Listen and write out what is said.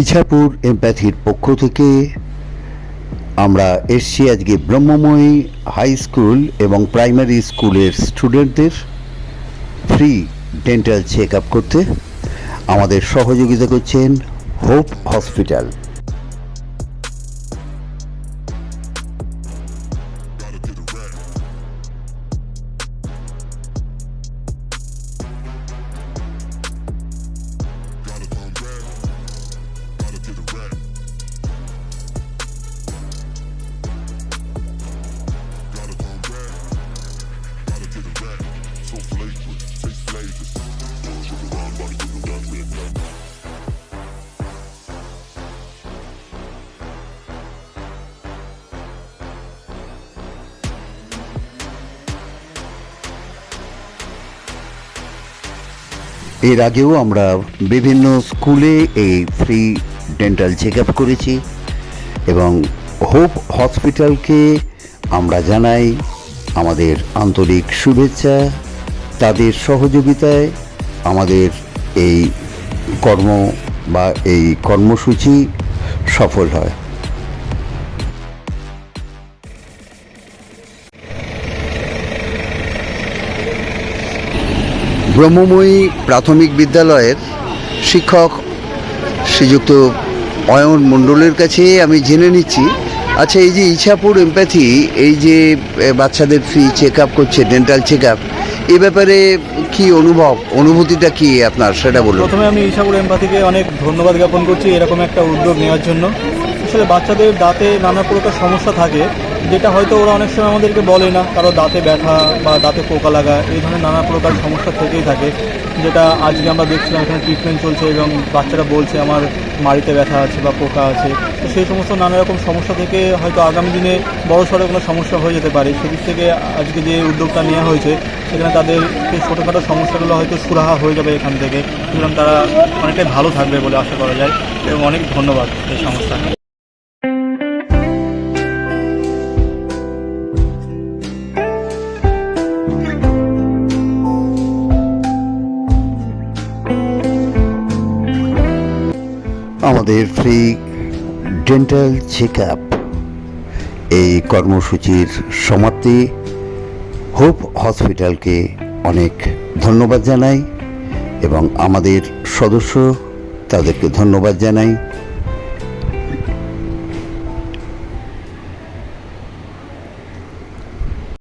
ইছাপুর এমপ্যাথির পক্ষ থেকে আমরা এসছি আজকে ব্রহ্মময়ী হাই স্কুল এবং প্রাইমারি স্কুলের স্টুডেন্টদের ফ্রি ডেন্টাল চেক আপ করতে। আমাদের সহযোগিতা করছেন হোপ হসপিটাল। এর আগেও আমরা বিভিন্ন স্কুলে এই ফ্রি ডেন্টাল চেক আপ করেছি এবং হোপ হসপিটালকে আমরা জানাই আমাদের আন্তরিক শুভেচ্ছা। তাদের সহযোগিতায় আমাদের এই কর্মসূচি সফল হয়। ব্রহ্মময়ী প্রাথমিক বিদ্যালয়ের শিক্ষক শ্রীযুক্ত অয়ন মণ্ডলের কাছে আমি জেনে নিচ্ছি, আচ্ছা এই যে ইছাপুর এমপ্যাথি এই যে বাচ্চাদের ফ্রি চেক আপ করছে, ডেন্টাল চেক আপ, এ ব্যাপারে কি অনুভূতিটা কি আপনার সেটা বলুন। প্রথমে আমি ইছাপুর এমপ্যাথিকে অনেক ধন্যবাদ জ্ঞাপন করছি এরকম একটা উদ্যোগ নেওয়ার জন্য। আসলে বাচ্চাদের দাঁতে নানা প্রকার সমস্যা থাকে, যেটা হয়তো ওরা অনেক সময় আমাদেরকে বলে না, কারো দাঁতে ব্যথা বা দাঁতে পোকা লাগা, এই ধরনের নানা প্রকার সমস্যা থেকেই থাকে, যেটা আজকে আমরা দেখছিলাম এখানে ট্রিটমেন্ট চলছে এবং বাচ্চারা বলছে আমার মাড়িতে ব্যথা আছে বা পোকা আছে। তো সেই সমস্ত নানা রকম সমস্যা থেকে হয়তো আগামী দিনে বড় সড়ো কোনো সমস্যা হয়ে যেতে পারে। সেদিক থেকে আজকে যে উদ্যোগটা নেওয়া হয়েছে সেখানে তাদের সেই ছোটোখাটো সমস্যাগুলো হয়তো সুরাহা হয়ে যাবে এখান থেকে, সুতরাং তারা অনেকটাই ভালো থাকবে বলে আশা করা যায় এবং অনেক ধন্যবাদ এই সংস্থা। আমাদের ফ্রি ডেন্টাল চেক আপ এই কর্মসূচির সমাপ্তি হোপ হসপিটালকে অনেক ধন্যবাদ জানাই এবং আমাদের সদস্য তাদেরকে ধন্যবাদ জানাই।